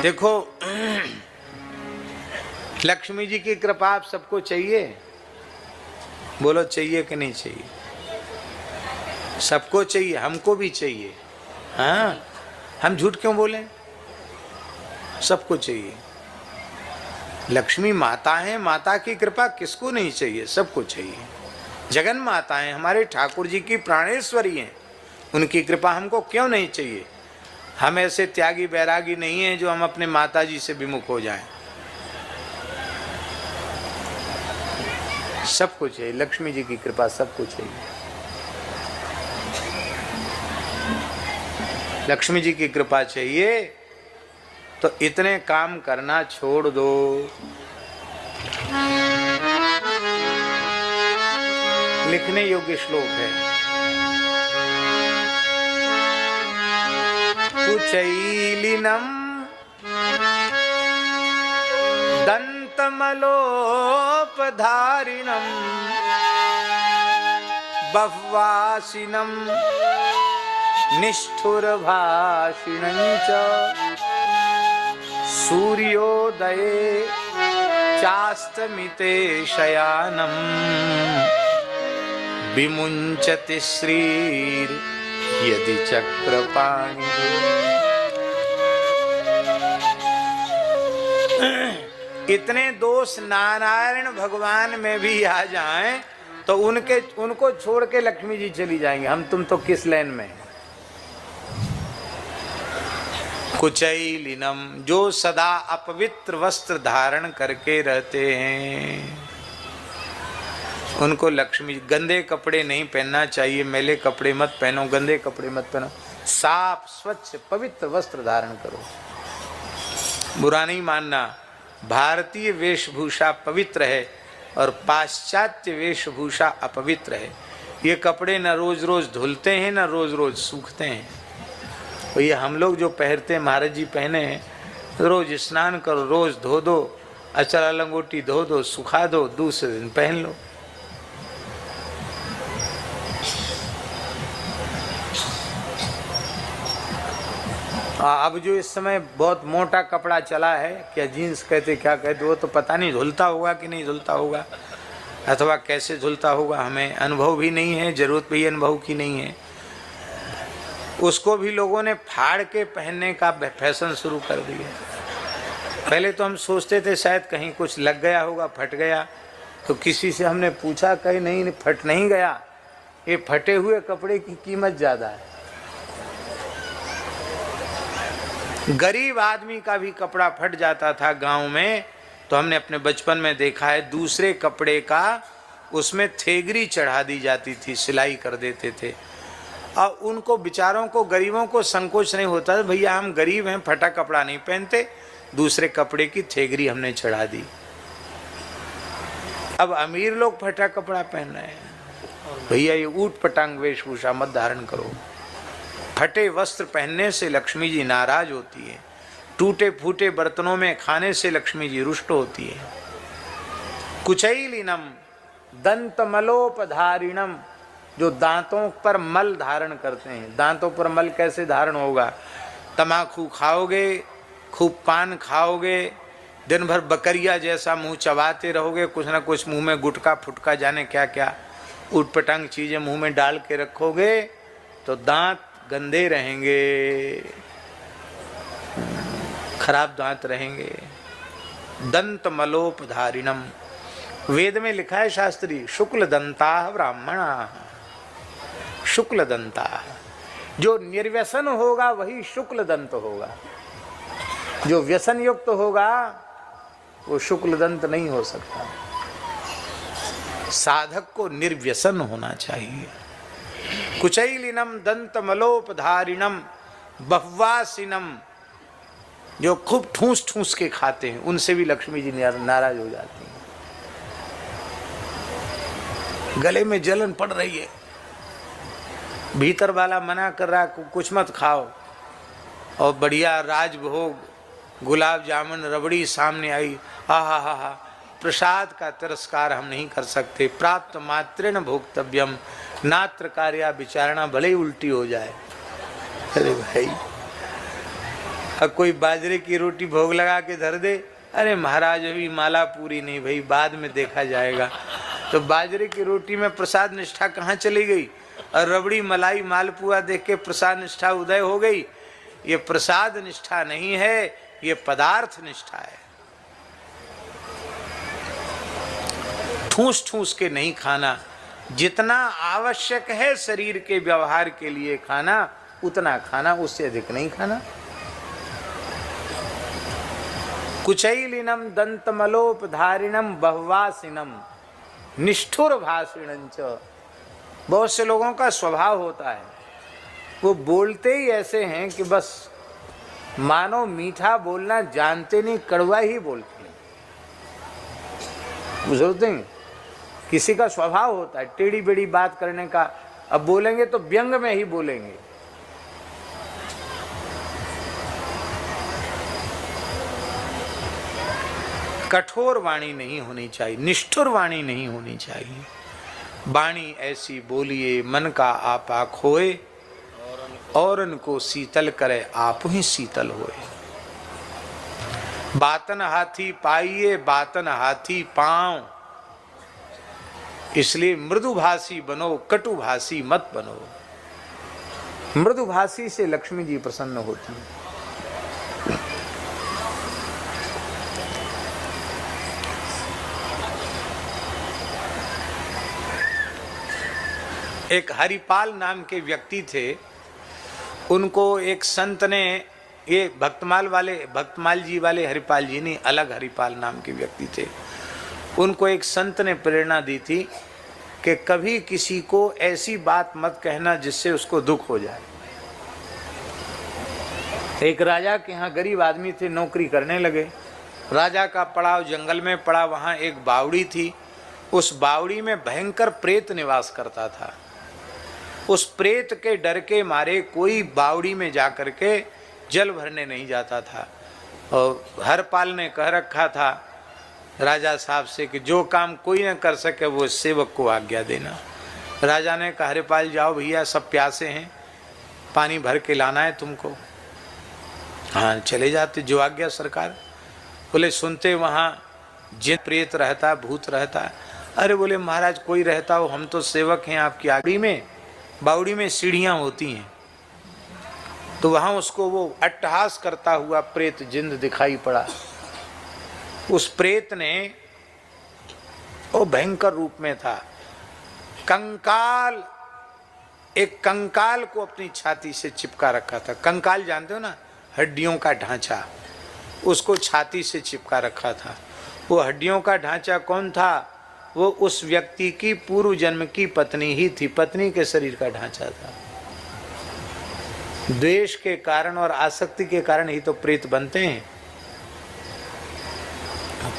देखो लक्ष्मी जी की कृपा आप सबको चाहिए, बोलो चाहिए कि नहीं चाहिए? सबको चाहिए, हमको भी चाहिए। हाँ, हम झूठ क्यों बोलें? सबको चाहिए। लक्ष्मी माता है, माता की कृपा किसको नहीं चाहिए? सबको चाहिए। जगन माता है, हमारे ठाकुर जी की प्राणेश्वरी हैं, उनकी कृपा हमको क्यों नहीं चाहिए? हम ऐसे त्यागी बैरागी नहीं हैं जो हम अपने माता जी से विमुख हो जाएं। सबको चाहिए, लक्ष्मी जी की कृपा सबको चाहिए। लक्ष्मी जी की कृपा चाहिए तो इतने काम करना छोड़ दो। लिखने योग्य श्लोक है। कुचैलिनम दंतमलोपधारिणम बह्वासिनम निष्ठुरभाषिणं च सूर्योदये चास्तमिते शयानं विमुञ्चति श्रीर यदि चक्रपाणि। इतने दोष नारायण भगवान में भी आ जाएं तो उनको छोड़ के लक्ष्मी जी चली जाएंगे। हम तुम तो किस लाइन में? कुचैलिनम, जो सदा अपवित्र वस्त्र धारण करके रहते हैं, उनको लक्ष्मी। गंदे कपड़े नहीं पहनना चाहिए, मैले कपड़े मत पहनो, गंदे कपड़े मत पहनो, साफ स्वच्छ पवित्र वस्त्र धारण करो। बुरा नहीं मानना, भारतीय वेशभूषा पवित्र है और पाश्चात्य वेशभूषा अपवित्र है। ये कपड़े न रोज रोज धुलते हैं न रोज रोज सूखते हैं। तो ये हम लोग जो पहनते हैं, महाराज जी पहने हैं, रोज स्नान करो, रोज धो दो, अचरा लंगोटी धो दो, सुखा दो, दूसरे दिन पहन लो। अब जो इस समय बहुत मोटा कपड़ा चला है, क्या जीन्स कहते क्या कहते, वो तो पता नहीं धुलता होगा कि नहीं धुलता होगा, अथवा कैसे धुलता होगा, हमें अनुभव भी नहीं है, जरूरत भी अनुभव की नहीं है। उसको भी लोगों ने फाड़ के पहनने का फैशन शुरू कर दिया। पहले तो हम सोचते थे शायद कहीं कुछ लग गया होगा, फट गया, तो किसी से हमने पूछा, कहीं नहीं, फट नहीं गया, ये फटे हुए कपड़े की कीमत ज़्यादा है। गरीब आदमी का भी कपड़ा फट जाता था गांव में, तो हमने अपने बचपन में देखा है, दूसरे कपड़े का उसमें थेगरी चढ़ा दी जाती थी, सिलाई कर देते थे। और उनको बेचारों को, गरीबों को संकोच नहीं होता, भैया हम गरीब हैं, फटा कपड़ा नहीं पहनते, दूसरे कपड़े की थेगरी हमने चढ़ा दी। अब अमीर लोग फटा कपड़ा पहन रहे हैं, भैया ये ऊट पटांग वेशभूषा मत धारण करो। फटे वस्त्र पहनने से लक्ष्मी जी नाराज होती है, टूटे फूटे बर्तनों में खाने से लक्ष्मी जी रुष्ट होती है। कुचैलिनम दंतमलोपधारिणम, जो दांतों पर मल धारण करते हैं। दांतों पर मल कैसे धारण होगा? तम्बाकू खाओगे, खूब पान खाओगे, दिन भर बकरिया जैसा मुंह चबाते रहोगे, कुछ ना कुछ मुंह में गुटका फुटका जाने क्या क्या उटपटांग चीजें मुंह में डाल के रखोगे, तो दांत गंदे रहेंगे, खराब दांत रहेंगे। दंत मलोपधारिणम, वेद में लिखा है शास्त्री, शुक्ल दंता ब्राह्मणा, शुक्ल दंता, जो निर्व्यसन होगा वही शुक्ल दंत होगा, जो व्यसन युक्त होगा वो शुक्ल दंत नहीं हो सकता। साधक को निर्व्यसन होना चाहिए। कुचैलिनम दंतमलोपधारिणम बह्वासिनम, जो खूब ठूस ठूस के खाते हैं, उनसे भी लक्ष्मी जी नाराज हो जाती हैं। गले में जलन पड़ रही है, भीतर वाला मना कर रहा कुछ मत खाओ, और बढ़िया राजभोग गुलाब जामुन रबड़ी सामने आई, हा हा हा हा, प्रसाद का तिरस्कार हम नहीं कर सकते। प्राप्त मात्रेण भोक्तव्यम, नात्र कार्या विचारणा, भले ही उल्टी हो जाए। अरे भाई अब कोई बाजरे की रोटी भोग लगा के धर दे, अरे महाराज अभी माला पूरी नहीं भाई, बाद में देखा जाएगा। तो बाजरे की रोटी में प्रसाद निष्ठा कहाँ चली गई? और रबड़ी मलाई मालपुआ देख के प्रसाद निष्ठा उदय हो गई। ये प्रसाद निष्ठा नहीं है, ये पदार्थ निष्ठा है। ठूस ठूस के नहीं खाना, जितना आवश्यक है शरीर के व्यवहार के लिए खाना उतना खाना, उससे अधिक नहीं खाना। कुचैलिनम दंतमलोपधारिणम बहुवासिनम निष्ठुर भाषिणं च। बहुत से लोगों का स्वभाव होता है, वो बोलते ही ऐसे हैं कि बस मानो मीठा बोलना जानते नहीं, कड़वा ही बोलते हैं। बुझते हैं, किसी का स्वभाव होता है टेढ़ी बेड़ी बात करने का। अब बोलेंगे तो व्यंग में ही बोलेंगे। कठोर वाणी नहीं होनी चाहिए, निष्ठुर वाणी नहीं होनी चाहिए। वाणी ऐसी बोलिए मन का आपा खोए, औरन को शीतल करे आप ही शीतल होए। बातन हाथी पाइए बातन हाथी पांव, इसलिए मृदुभाषी बनो, कटुभाषी मत बनो। मृदुभाषी से लक्ष्मी जी प्रसन्न होती है। एक हरिपाल नाम के व्यक्ति थे, उनको एक संत ने, ये भक्तमाल जी वाले हरिपाल जी नहीं, अलग हरिपाल नाम के व्यक्ति थे, उनको एक संत ने प्रेरणा दी थी कि कभी किसी को ऐसी बात मत कहना जिससे उसको दुख हो जाए। एक राजा के यहाँ गरीब आदमी थे, नौकरी करने लगे। राजा का पड़ाव जंगल में पड़ा, वहाँ एक बावड़ी थी। उस बावड़ी में भयंकर प्रेत निवास करता था। उस प्रेत के डर के मारे कोई बावड़ी में जा कर के जल भरने नहीं जाता था। और हरपाल ने कह रखा था राजा साहब से कि जो काम कोई न कर सके वो सेवक को आज्ञा देना। राजा ने कहा हरपाल जाओ भैया, सब प्यासे हैं, पानी भर के लाना है तुमको। हाँ चले जाते, जो आज्ञा सरकार। बोले सुनते वहाँ जिन प्रेत रहता, भूत रहता। अरे बोले महाराज कोई रहता हो, हम तो सेवक हैं आपकी आज्ञा में। बावड़ी में सीढ़ियाँ होती हैं, तो वहाँ उसको वो अट्टहास करता हुआ प्रेत जिंद दिखाई पड़ा। उस प्रेत ने, वो भयंकर रूप में था, कंकाल, एक कंकाल को अपनी छाती से चिपका रखा था। कंकाल जानते हो ना, हड्डियों का ढांचा, उसको छाती से चिपका रखा था। वो हड्डियों का ढांचा कौन था? वो उस व्यक्ति की पूर्व जन्म की पत्नी ही थी, पत्नी के शरीर का ढांचा था। द्वेष के कारण और आसक्ति के कारण ही तो प्रेत बनते हैं।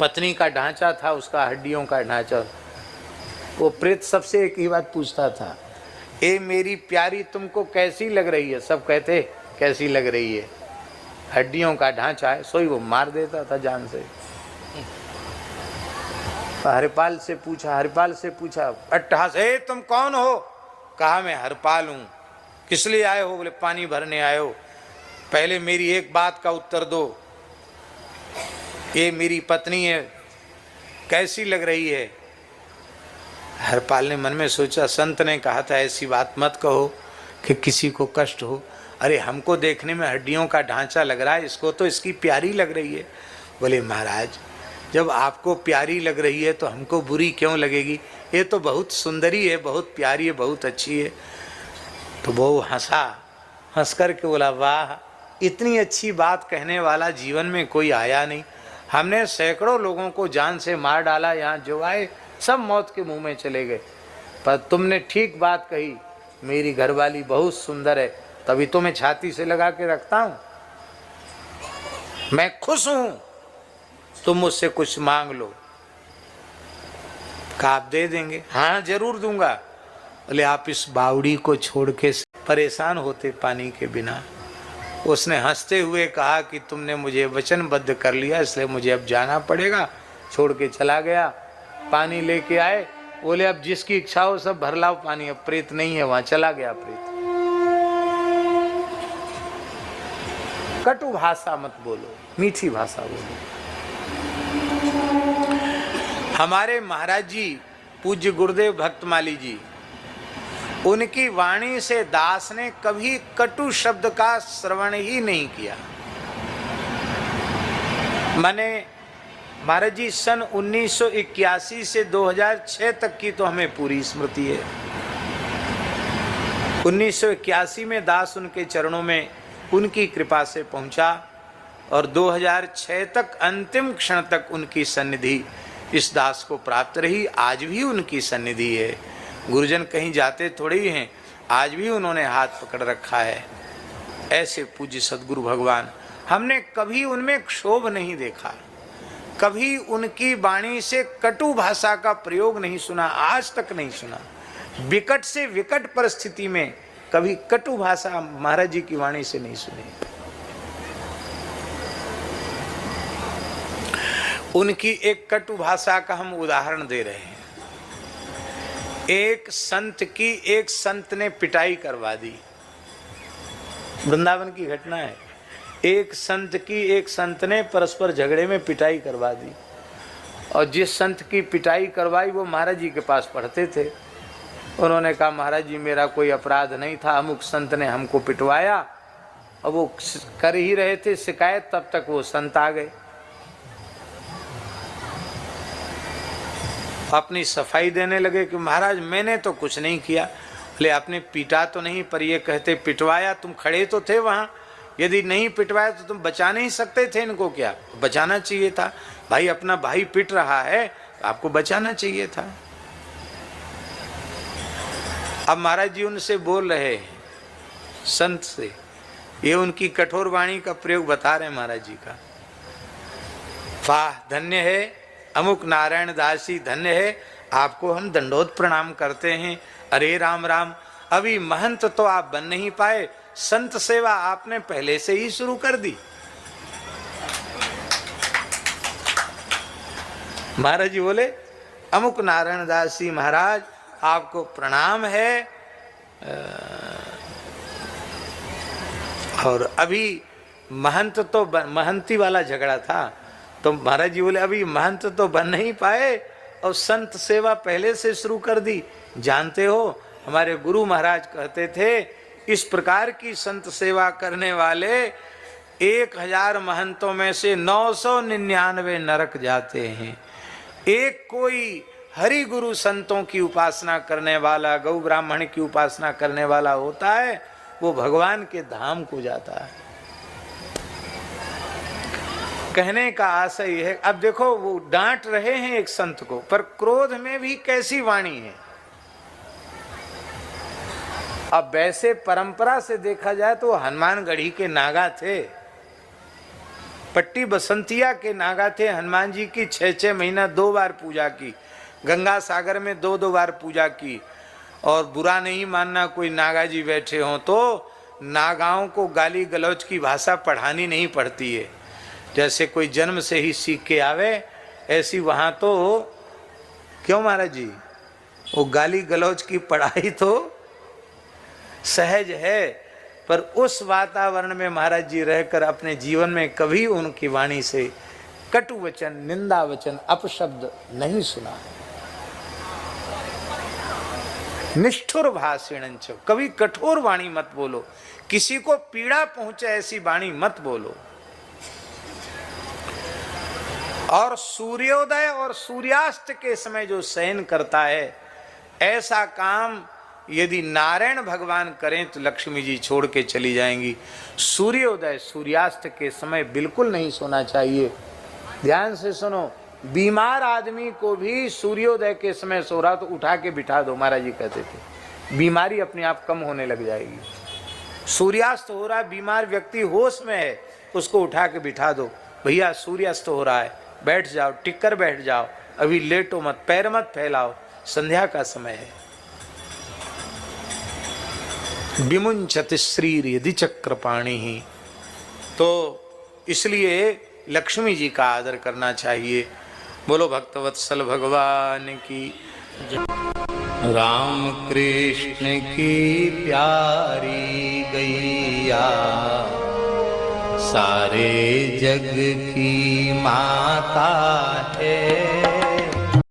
पत्नी का ढांचा था उसका, हड्डियों का ढांचा। वो प्रेत सबसे एक ही बात पूछता था, ए मेरी प्यारी तुमको कैसी लग रही है? सब कहते कैसी लग रही है, हड्डियों का ढांचा है। सोई वो मार देता था जान से। हरिपाल से पूछा अट्टहास, ए तुम कौन हो? कहा मैं हरपाल हूँ। किस लिए आए हो? बोले पानी भरने आए हो। पहले मेरी एक बात का उत्तर दो, ये मेरी पत्नी है, कैसी लग रही है? हरपाल ने मन में सोचा, संत ने कहा था ऐसी बात मत कहो कि किसी को कष्ट हो। अरे हमको देखने में हड्डियों का ढांचा लग रहा है, इसको तो इसकी प्यारी लग रही है। बोले महाराज जब आपको प्यारी लग रही है तो हमको बुरी क्यों लगेगी? ये तो बहुत सुंदरी है, बहुत प्यारी है, बहुत अच्छी है। तो वो हंसा, हंस कर के बोला वाह, इतनी अच्छी बात कहने वाला जीवन में कोई आया नहीं। हमने सैकड़ों लोगों को जान से मार डाला, यहाँ जो आए सब मौत के मुंह में चले गए, पर तुमने ठीक बात कही, मेरी घरवाली बहुत सुंदर है, तभी तो मैं छाती से लगा के रखता हूँ। मैं खुश हूँ, तुम मुझसे कुछ मांग लो। कहा आप दे देंगे? हाँ जरूर दूंगा। बोले आप इस बावड़ी को छोड़ के परेशान होते पानी के बिना। उसने हंसते हुए कहा कि तुमने मुझे वचनबद्ध कर लिया, इसलिए मुझे अब जाना पड़ेगा। छोड़ के चला गया। पानी लेके आए, बोले अब जिसकी इच्छा हो सब भर लाओ पानी, अब प्रेत नहीं है वहां। चला गया प्रेत। कटु भाषा मत बोलो, मीठी भाषा बोलो। हमारे महाराज जी पूज्य गुरुदेव भक्तमाली जी, उनकी वाणी से दास ने कभी कटु शब्द का श्रवण ही नहीं किया। माने महाराज जी सन 1981 से 2006 तक की तो हमें पूरी स्मृति है। 1981 में दास उनके चरणों में उनकी कृपा से पहुंचा और 2006 तक अंतिम क्षण तक उनकी सन्निधि इस दास को प्राप्त रही। आज भी उनकी सन्निधि है। गुरुजन कहीं जाते थोड़े ही हैं, आज भी उन्होंने हाथ पकड़ रखा है। ऐसे पूज्य सद्गुरु भगवान, हमने कभी उनमें क्षोभ नहीं देखा, कभी उनकी वाणी से कटु भाषा का प्रयोग नहीं सुना, आज तक नहीं सुना। विकट से विकट परिस्थिति में कभी कटु भाषा महाराज जी की वाणी से नहीं सुनी। उनकी एक कटु भाषा का हम उदाहरण दे रहे हैं। एक संत ने पिटाई करवा दी। वृंदावन की घटना है। एक संत ने परस्पर झगड़े में पिटाई करवा दी और जिस संत की पिटाई करवाई वो महाराज जी के पास पढ़ते थे। उन्होंने कहा महाराज जी मेरा कोई अपराध नहीं था, अमुक संत ने हमको पिटवाया। और वो कर ही रहे थे शिकायत, तब तक वो संत आ गए। अपनी सफाई देने लगे कि महाराज मैंने तो कुछ नहीं किया। बोले आपने पीटा तो नहीं, पर ये कहते पिटवाया। तुम खड़े तो थे वहाँ, यदि नहीं पिटवाया तो तुम बचा नहीं सकते थे इनको? क्या बचाना चाहिए था? भाई अपना भाई पिट रहा है, आपको बचाना चाहिए था। अब महाराज जी उनसे बोल रहे संत से, ये उनकी कठोर वाणी का प्रयोग बता रहे महाराज जी का। वाह धन्य है अमुक नारायण दासी, धन्य है, आपको हम दंडोत प्रणाम करते हैं। अरे राम राम, अभी महंत तो आप बन नहीं पाए, संत सेवा आपने पहले से ही शुरू कर दी। महाराज जी बोले अमुक नारायण दासी महाराज आपको प्रणाम है। और अभी महंती वाला झगड़ा था, तो महाराज जी बोले अभी महंत तो बन नहीं पाए और संत सेवा पहले से शुरू कर दी। जानते हो हमारे गुरु महाराज कहते थे इस प्रकार की संत सेवा करने वाले 1000 महंतों में से 999 नरक जाते हैं। एक कोई हरि गुरु संतों की उपासना करने वाला, गौ ब्राह्मण की उपासना करने वाला होता है, वो भगवान के धाम को जाता है। कहने का आशय है, अब देखो वो डांट रहे हैं एक संत को, पर क्रोध में भी कैसी वाणी है। अब वैसे परंपरा से देखा जाए तो हनुमानगढ़ी के नागा थे, पट्टी बसंतिया के नागा थे। हनुमान जी की 6-6 महीना 2 बार पूजा की, गंगा सागर में 2-2 बार पूजा की। और बुरा नहीं मानना कोई नागा जी बैठे हों तो नागाओं को गाली गलौज की भाषा पढ़ानी नहीं पड़ती है। जैसे कोई जन्म से ही सीख के आवे, ऐसी वहाँ तो क्यों महाराज जी, वो गाली गलौज की पढ़ाई तो सहज है। पर उस वातावरण में महाराज जी रहकर अपने जीवन में कभी उनकी वाणी से कटु वचन, निंदा वचन, अपशब्द नहीं सुना है। निष्ठुर भाषण, कभी कठोर वाणी मत बोलो, किसी को पीड़ा पहुंचे ऐसी वाणी मत बोलो। और सूर्योदय और सूर्यास्त के समय जो शयन करता है, ऐसा काम यदि नारायण भगवान करें तो लक्ष्मी जी छोड़ के चली जाएंगी। सूर्योदय सूर्यास्त के समय बिल्कुल नहीं सोना चाहिए। ध्यान से सुनो, बीमार आदमी को भी सूर्योदय के समय सो रहा तो उठा के बिठा दो, महाराज जी कहते थे, बीमारी अपने आप कम होने लग जाएगी। सूर्यास्त हो रहा है, बीमार व्यक्ति होश में है, उसको उठा के बिठा दो, भैया सूर्यास्त हो रहा है, बैठ जाओ, टिक कर बैठ जाओ, अभी लेटो मत, पैर मत फैलाओ, संध्या का समय है। विमुंचति श्रीर यदि चक्रपाणि ही, तो इसलिए लक्ष्मी जी का आदर करना चाहिए। बोलो भक्तवत्सल भगवान की। राम कृष्ण की प्यारी गैया सारे जग की माता